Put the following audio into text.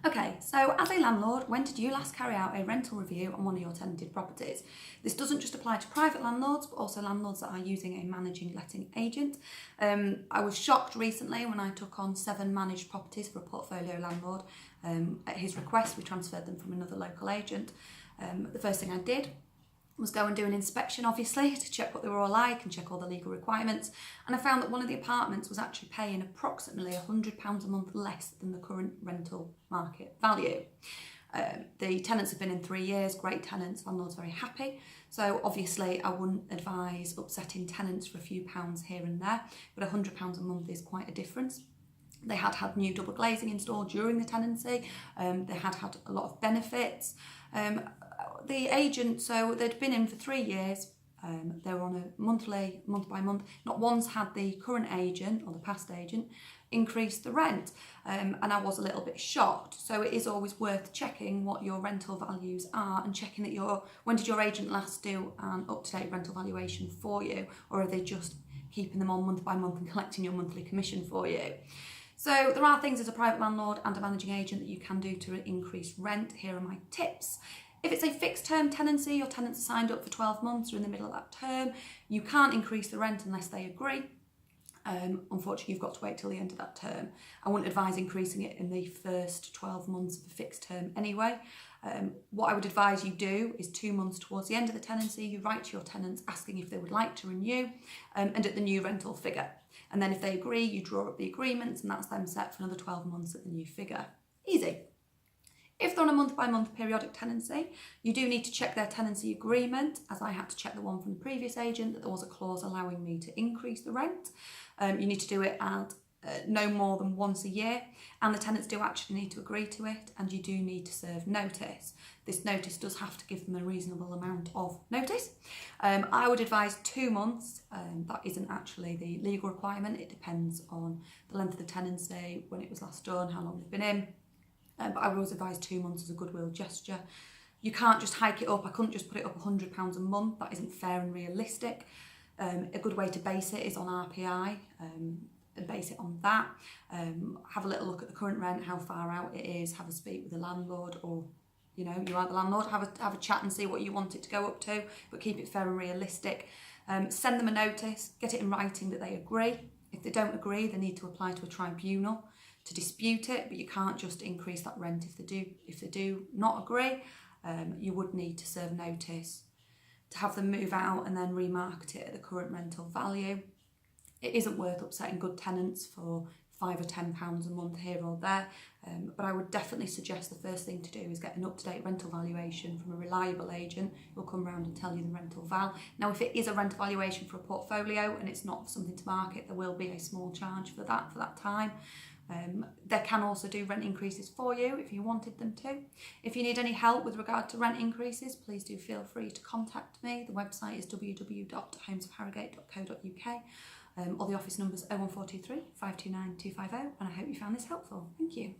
Okay, so as a landlord, when did you last carry out a rental review on one of your tenanted properties? This doesn't just apply to private landlords, but also landlords that are using a managing letting agent. I was shocked recently when I took on 7 managed properties for a portfolio landlord. At his request, we transferred them from another local agent. The first thing I did was go and do an inspection, obviously, to check what they were all like and check all the legal requirements. And I found that one of the apartments was actually paying approximately £100 a month less than the current rental market value. The tenants have been in 3 years, great tenants, landlord's very happy. So obviously I wouldn't advise upsetting tenants for a few pounds here and there, but £100 a month is quite a difference. They had new double glazing installed during the tenancy. They had a lot of benefits. The agent, so they'd been in for 3 years. They were on a month by month. Not once had the current agent or the past agent increased the rent, and I was a little bit shocked. So it is always worth checking what your rental values are and checking that when did your agent last do an up-to-date rental valuation for you, or are they just keeping them on month by month and collecting your monthly commission for you? So there are things as a private landlord and a managing agent that you can do to increase rent. Here are my tips. If it's a fixed term tenancy, your tenants are signed up for 12 months or in the middle of that term, you can't increase the rent unless they agree. Unfortunately, you've got to wait till the end of that term. I wouldn't advise increasing it in the first 12 months of a fixed term anyway. What I would advise you do is 2 months towards the end of the tenancy, you write to your tenants asking if they would like to renew and at the new rental figure. And then if they agree, you draw up the agreements and that's then set for another 12 months at the new figure. Easy. If they're on a month-by-month periodic tenancy, you do need to check their tenancy agreement, as I had to check the one from the previous agent, that there was a clause allowing me to increase the rent. You need to do it at no more than once a year, and the tenants do actually need to agree to it, and you do need to serve notice. This notice does have to give them a reasonable amount of notice. I would advise 2 months. That isn't actually the legal requirement. It depends on the length of the tenancy, when it was last done, how long they've been in. But I would always advise 2 months as a goodwill gesture. You can't just hike it up. I couldn't just put it up £100 a month. That isn't fair and realistic. A good way to base it is on RPI and base it on that. Have a little look at the current rent, how far out it is, have a speak with the landlord, or you are the landlord, have a chat and see what you want it to go up to, but keep it fair and realistic. Send them a notice, get it in writing that they agree. If they don't agree, they need to apply to a tribunal to dispute it, but you can't just increase that rent if they do not agree. You would need to serve notice to have them move out and then remarket it at the current rental value. It isn't worth upsetting good tenants for £5 or £10 a month here or there, but I would definitely suggest the first thing to do is get an up-to-date rental valuation from a reliable agent who'll come round and tell you the rental val. Now, if it is a rental valuation for a portfolio and it's not something to market, there will be a small charge for that time. They can also do rent increases for you if you wanted them to. If you need any help with regard to rent increases, please do feel free to contact me. The website is www.homesofharrogate.co.uk, or the office number is 01423 529 250, and I hope you found this helpful. Thank you.